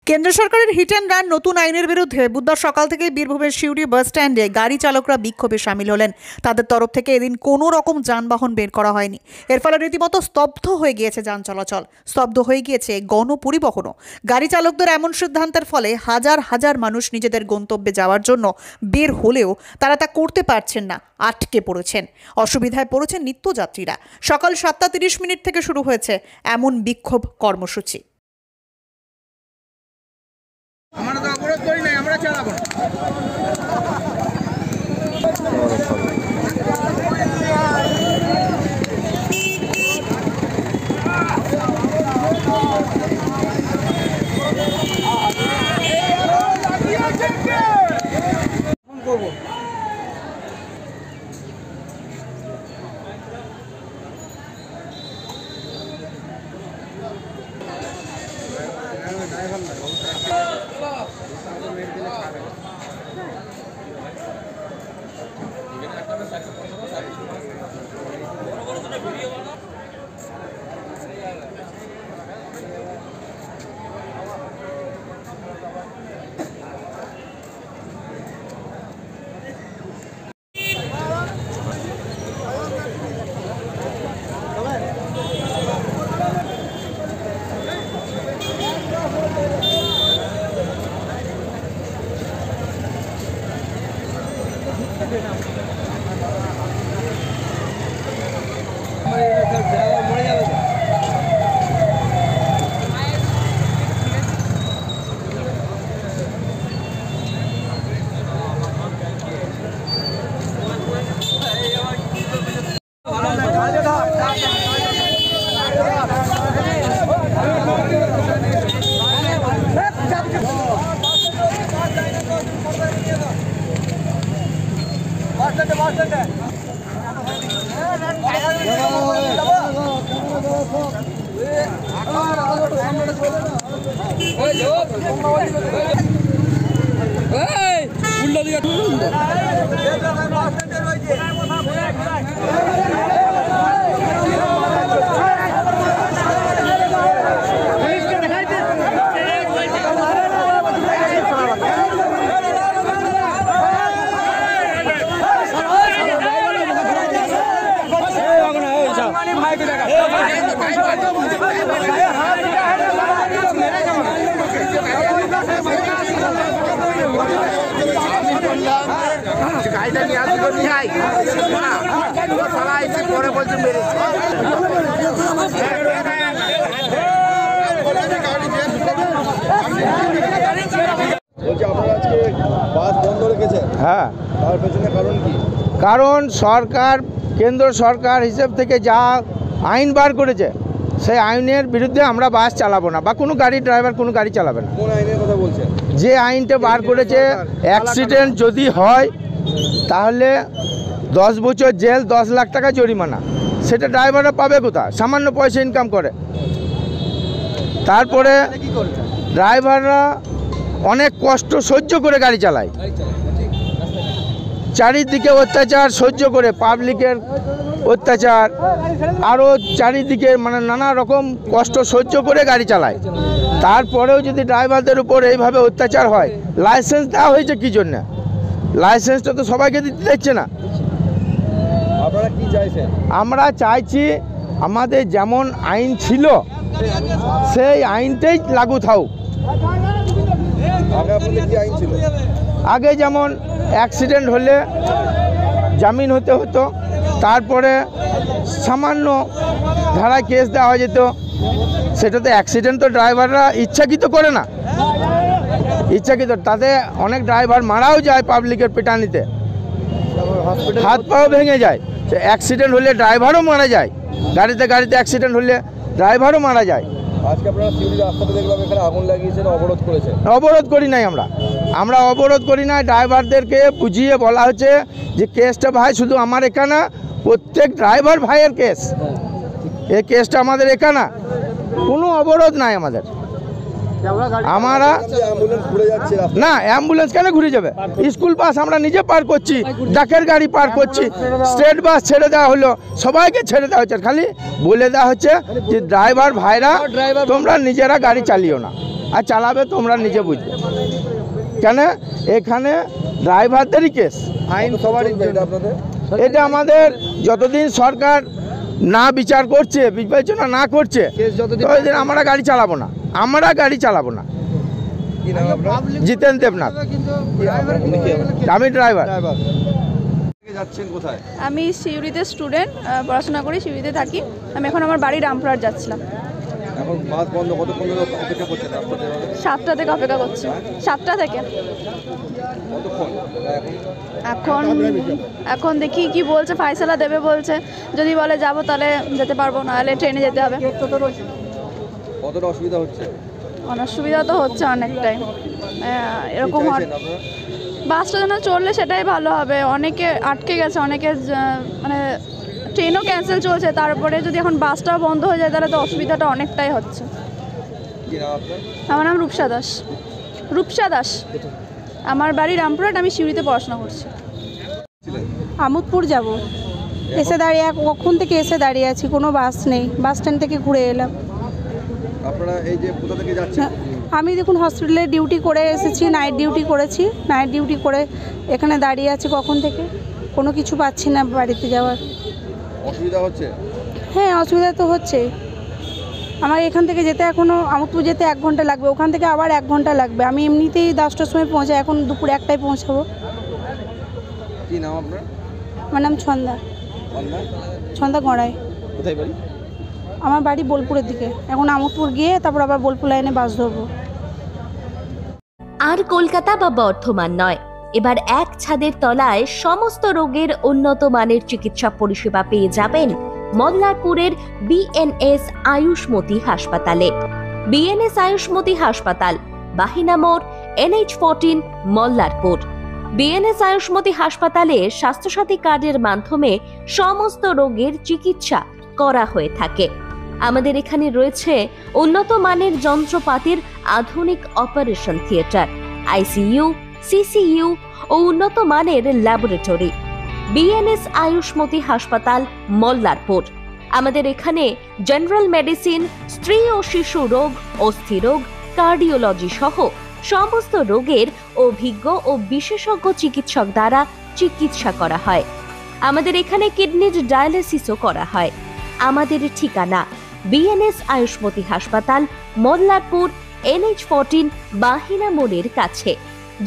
কেন্দ্র সরকারের hit and run নতুন আইনের বিরুদ্ধে বুধবার সকাল থেকে বীরভূমের শিউরি বাস স্ট্যান্ডে গাড়ি চালকরা বিক্ষোভে সামিল হলেন। তাদের তরফ থেকে এদিন কোনো রকম যানবাহন বের করা হয়নি। এর ফলে রীতিমতো স্তব্ধ হয়ে গিয়েছে যান চলাচল, স্তব্ধ হয়ে গিয়েছে গণপরিবহনও। গাড়ি চালকদের এমন সিদ্ধান্তের ফলে হাজার হাজার মানুষ নিজেদের গন্তব্যে যাওয়ার জন্য বের হলেও তারা তা করতে পারছেন না, আটকে পড়েছেন। অসুবিধায় পড়েছেন নিত্যযাত্রীরা। সকাল 7:30 থেকে শুরু হয়েছে এমন বিক্ষোভ কর্মসূচি। আমরা তো অবরোধ করি নাই, আমরা চালাবো না। করবো হ্যাঁ, তার পেছনে কারণ কি? কারণ সরকার, কেন্দ্র সরকার হিসেব থেকে যা আইন বার করেছে সেই আইনের বিরুদ্ধে আমরা বাস চালাবো না, বা কোনো গাড়ি ড্রাইভার কোনো গাড়ি চালাবে না। কোন আইনের কথা বলছেন? যে আইনটা বার করেছে, অ্যাক্সিডেন্ট যদি হয় তাহলে 10 বছর জেল, 10 লাখ টাকা জরিমানা। সেটা ড্রাইভাররা পাবে কোথায়? সামান্য পয়সা ইনকাম করে। তারপরে ড্রাইভাররা অনেক কষ্ট সহ্য করে গাড়ি চালায়, চারিদিকে অত্যাচার সহ্য করে, পাবলিকের অত্যাচার, আরও চারিদিকে মানে নানা রকম কষ্ট সহ্য করে গাড়ি চালায়। তারপরেও যদি ড্রাইভারদের উপর এইভাবে অত্যাচার হয়, লাইসেন্স দেওয়া হয়েছে কী জন্য? লাইসেন্সটা তো সবাইকে দিতে দিচ্ছে না। আপনারা কি চাইছেন? আমরা চাইছি আমাদের যেমন আইন ছিল সেই আইনটাই লাগু থাকুক। আগে যেমন অ্যাক্সিডেন্ট হলে জামিন হতে হতো, তারপরে সামান্য ধারায় কেস দেওয়া হয়ে যেত। সেটা তো অ্যাক্সিডেন্ট তো ড্রাইভাররা ইচ্ছাকৃত করে না, ইচ্ছাকৃত তাতে অনেক ড্রাইভার মারাও যায় পাবলিকের পেটানিতে, হাত পাও ভেঙে যায়। অ্যাক্সিডেন্ট হলে ড্রাইভারও মারা যায়, গাড়িতে অ্যাক্সিডেন্ট হলে ড্রাইভারও মারা যায়। আজকে আপনারা শিউরি রাস্তাতে দেখলাম এখানে আগুন লাগিয়েছেন, অবরোধ করেছেন। অবরোধ করি নাই, আমরা অবরোধ করি নাই। ড্রাইভারদেরকে বুঝিয়ে বলা হচ্ছে যে কেসটা ভাই শুধু আমার এখানে, প্রত্যেক ড্রাইভার ভাইয়ের কেস, এই কেসটা আমাদের এখানে, কোনো অবরোধ নাই আমাদের। আমরা না, অ্যাম্বুলেন্স কেন ঘুরে যাবে? স্কুল বাস আমরা নিজে পার করছি, ডাকের গাড়ি পার করছি, স্টেট বাস ছেড়ে দেওয়া হলো, সবাইকে ছেড়ে দেওয়া হচ্ছে। খালি বলে দেওয়া হচ্ছে যে ড্রাইভার ভাইরা তোমরা নিজেরা গাড়ি চালিও না। আর চালাবে তোমরা নিজে বুঝবে। কেন এখানে ড্রাইভারদেরই কেস, আইন সবারই জন্য আপনাদের এটা আমাদের যতদিন সরকার না বিচার করছে, বিবেচনা না করছে, ততদিন আমরা গাড়ি চালাবো না, কি নাম আপনার? জিতেন দেবনাথ, আমি ড্রাইভার। যাচ্ছেন কোথায়? আমি সিউড়িতে স্টুডেন্ট, পড়াশোনা করি, সিউড়িতে থাকি। আমি এখন আমার বাড়ি রামপুরহাট যাচ্ছিলাম। এখন বাস বন্ধ, কতক্ষণ ধরে অপেক্ষা করছেন রাস্তাতে? 7টা থেকে অপেক্ষা করছি, 7টা থেকে। কতক্ষণ এখন এখন দেখি কি বলছে, ফাইসালা দেবে বলছে। যদি বলে যাবো তাহলে যেতে পারবো, নাহলে ট্রেনে যেতে হবে। কতটা অসুবিধা হচ্ছে? অসুবিধা তো হচ্ছে অনেকটাই। এরকম কি চাইছেন আপনারা? বাসটা যেন চললে সেটাই ভালো হবে। অনেকে আটকে গেছে, অনেকে মানে ট্রেনও ক্যান্সেল চলছে, তারপরে যদি এখন বাসটাও বন্ধ হয়ে যায় তাহলে তো অসুবিধাটা অনেকটাই হচ্ছে। কি নাম আপনার? আমার নাম রূপসা দাস। রূপসা দাস, আমার বাড়ি রামপুরহাট, আমি সিউড়িতে পড়াশোনা করছি। আমোদপুর যাব, এসে দাঁড়িয়ে কখন থেকে এসে দাঁড়িয়ে আছি, কোনো বাস নেই, বাস স্ট্যান্ড থেকে ঘুরে এলাম। আপনারা এই যে কোথা থেকে যাচ্ছেন? আমি দেখুন হসপিটালে ডিউটি করে এসেছি, নাইট ডিউটি করেছি, নাইট ডিউটি করে এখানে দাঁড়িয়ে আছি কখন থেকে, কোনো কিছু পাচ্ছি না বাড়িতে যাওয়ার। অসুবিধা হচ্ছে? হ্যাঁ, অসুবিধা তো হচ্ছে। আমার এখান থেকে যেতে এখনও আমোদপুর যেতে 1 ঘন্টা লাগবে, ওখান থেকে আবার 1 ঘন্টা লাগবে। আমি এমনিতেই 10টার সময় পৌঁছাই, এখন দুপুর 1টায় পৌঁছাবো। কি নাম আপনার? আমার নাম ছন্দা গড়াই। কোথায় বাড়ি? আমার বাড়ি বোলপুরের দিকে, এখন আমোদপুর গিয়ে তারপর আবার বোলপুর লাইনে বাস ধরবো। আর কলকাতা বা বর্ধমান নয়, এবার এক ছাদের তলায় সমস্ত রোগের উন্নত মানের চিকিৎসা পরিষেবা পেয়ে যাবেন মল্লারপুরের বিএনএস আয়ুষ্মতি হাসপাতালে। বিএনএস আয়ুষ্মতি হাসপাতাল, বাহিনা মোড়, NH14, মল্লারপুর। বিএনএস আয়ুষ্মতি হাসপাতালে স্বাস্থ্যসাথী কার্ডের মাধ্যমে সমস্ত রোগের চিকিৎসা করা হয়ে থাকে। আমাদের এখানে রয়েছে উন্নত মানের যন্ত্রপাতির আধুনিক অপারেশন থিয়েটার, ICU, CCU ও উন্নত মানের ল্যাবরেটরি। বিএনএস আয়ুষ্মতি হাসপাতাল, মল্লারপুর। আমাদের এখানে জেনারেল মেডিসিন, স্ত্রী ও শিশু রোগ, অস্থিরোগ, কার্ডিওলজি সহ সমস্ত রোগের অভিজ্ঞ ও বিশেষজ্ঞ চিকিৎসক দ্বারা চিকিৎসা করা হয়। আমাদের এখানে কিডনির ডায়ালিসিসও করা হয়। আমাদের ঠিকানা বিএনএস আয়ুষ্মতি হাসপাতাল, মল্লারপুর, NH14, বাহিনা মোড়ের কাছে।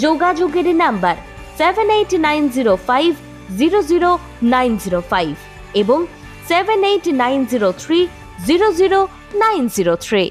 যোগাযোগের নাম্বার 7890500905 এবং 7890300903।